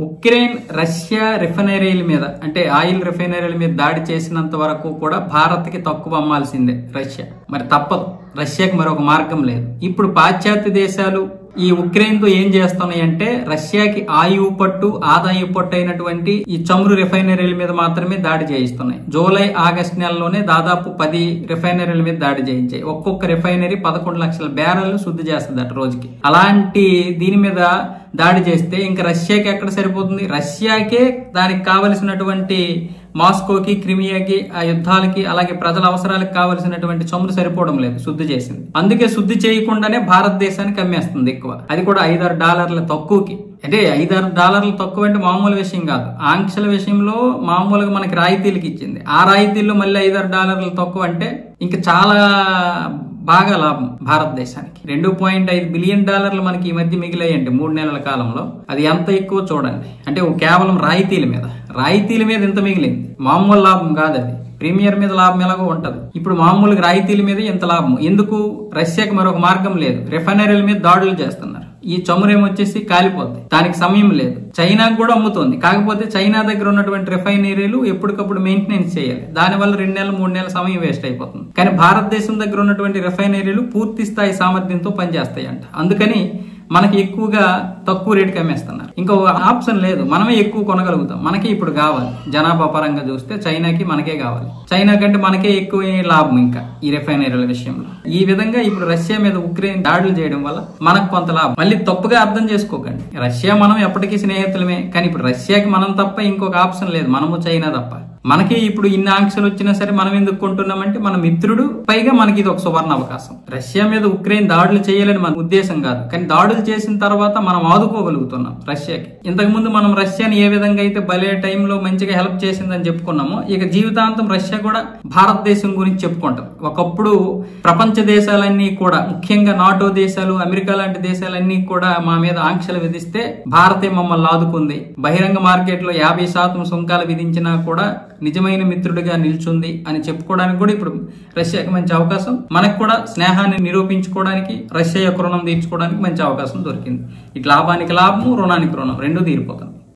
Ukraine Russia రిఫైనరీల మీద అంటే oil రిఫైనరీల మీద దాడి చేసినంత వరకు కూడా భారత్ కి తక్కువ అమ్మాల్సిందే రష్యా. మరి తప్పదు, రష్యాకి మరొక మార్గం లేదు. ఇప్పుడు పాశ్చాత్య దేశాలు ఈ ఉక్రెయిన్ తో ఏం చేస్తున్నాయి అంటే రష్యాకి ఆయువు పట్టు ఆదాయ పట్టు అయినటువంటి ఈ చమురు రిఫైనరీల మీద మాత్రమే దాడి చేయిస్తున్నాయి. జూలై ఆగస్టు నెలలోనే దాదాపు 10 రిఫైనరీల మీద దాడి చేయించాయి. ఒక్కొక్క రిఫైనరీ 11 లక్షల బ్యారెల్ శుద్ధి చేస్తుందట రోజుకి. అలాంటి దీని మీద దాడి చేస్తే ఇంకా రష్యాకి ఎక్కడ సరిపోతుంది? రష్యాకే దానికి కావలసినటువంటి మాస్కోకి క్రిమియాకి ఆ యుద్ధాలకి అలాగే ప్రజల అవసరాలకు కావలసినటువంటి చమురు సరిపోవడం లేదు, శుద్ధి చేసింది. అందుకే శుద్ధి చేయకుండానే భారతదేశానికి అమ్మేస్తుంది ఎక్కువ, అది కూడా $5-6 తక్కువకి. అంటే $5-6 తక్కువ అంటే మామూలు విషయం కాదు. ఆంక్షల విషయంలో మామూలుగా మనకి రాయితీలకు ఇచ్చింది, ఆ రాయితీల్లో మళ్ళీ $5-6 తక్కువ అంటే ఇంకా చాలా బాగా లాభం భారతదేశానికి. $2.5 బిలియన్ మనకి ఈ మధ్య మిగిలాయండి 3 నెలల కాలంలో. అది ఎంత ఎక్కువ చూడండి. అంటే కేవలం రాయితీల మీద ఇంత మిగిలింది. మామూలు లాభం కాదు అది. ప్రీమియర్ మీద లాభం ఎలాగో ఉంటది, ఇప్పుడు మామూలుగా రాయితీల మీద ఇంత లాభం ఎందుకు? రష్యాకి మరొక మార్గం లేదు, రిఫైనరీల మీద దాడులు చేస్తున్నారు. ఈ చమురేమొచ్చేసి కాలిపోద్ది, దానికి సమయం లేదు. చైనాకు కూడా అమ్ముతోంది, కాకపోతే చైనా దగ్గర ఉన్నటువంటి రిఫైనరీలు ఎప్పటికప్పుడు మెయింటెనెన్స్ చేయాలి, దానివల్ల 2 నెలలు 3 నెలల సమయం వేస్ట్ అయిపోతుంది. కానీ భారతదేశం దగ్గర ఉన్నటువంటి రిఫైనరీలు పూర్తి స్థాయి సామర్థ్యంతో పనిచేస్తాయి అంట. అందుకని మనకి ఎక్కువగా తక్కువ రేటుకి అమ్మేస్తున్నారు. ఇంకో ఆప్షన్ లేదు, మనమే ఎక్కువ కొనగలుగుతాం. మనకి ఇప్పుడు కావాలి, జనాభా పరంగా చూస్తే చైనాకి మనకే కావాలి. చైనా కంటే మనకే ఎక్కువ లాభం ఇంకా ఈ రిఫైనరీల విషయంలో. ఈ విధంగా ఇప్పుడు రష్యా మీద ఉక్రెయిన్ దాడులు చేయడం వల్ల మనకు కొంత లాభం. మళ్ళీ తప్పుగా అర్థం చేసుకోకండి, రష్యా మనం ఎప్పటికీ స్నేహితులమే. కానీ ఇప్పుడు రష్యాకి మనం తప్ప ఇంకొక ఆప్షన్ లేదు, మనము చైనా తప్ప. మనకి ఇప్పుడు ఇన్ని ఆంక్షలు వచ్చినా సరే మనం ఎందుకు కొంటున్నామంటే మన మిత్రుడు, పైగా మనకి ఇది ఒక సువర్ణ అవకాశం. రష్యా మీద ఉక్రెయిన్ దాడులు చేయాలని మన ఉద్దేశం కాదు, కానీ దాడులు చేసిన తర్వాత మనం ఆదుకోగలుగుతున్నాం రష్యాకి. ఇంతకు ముందు మనం రష్యాని ఏ విధంగా అయితే భలే టైంలో మంచిగా హెల్ప్ చేసిందని చెప్పుకున్నామో, ఇక జీవితాంతం రష్యా కూడా భారతదేశం గురించి చెప్పుకుంటాం. ఒకప్పుడు ప్రపంచ దేశాలన్నీ కూడా, ముఖ్యంగా నాటో దేశాలు, అమెరికా లాంటి దేశాలన్నీ కూడా మా మీద ఆంక్షలు విధిస్తే భారతే మమ్మల్ని ఆదుకుంది. బహిరంగ మార్కెట్ లో 50% సుంకాలు విధించినా కూడా నిజమైన మిత్రుడిగా నిల్చుంది అని చెప్పుకోవడానికి కూడా ఇప్పుడు రష్యాకి మంచి అవకాశం. మనకు కూడా స్నేహాన్ని నిరూపించుకోవడానికి, రష్యా యొక్క రుణం తీర్చుకోవడానికి మంచి అవకాశం దొరికింది. ఇటు లాభానికి లాభము, రుణానికి రుణం, రెండూ తీరిపోతాం.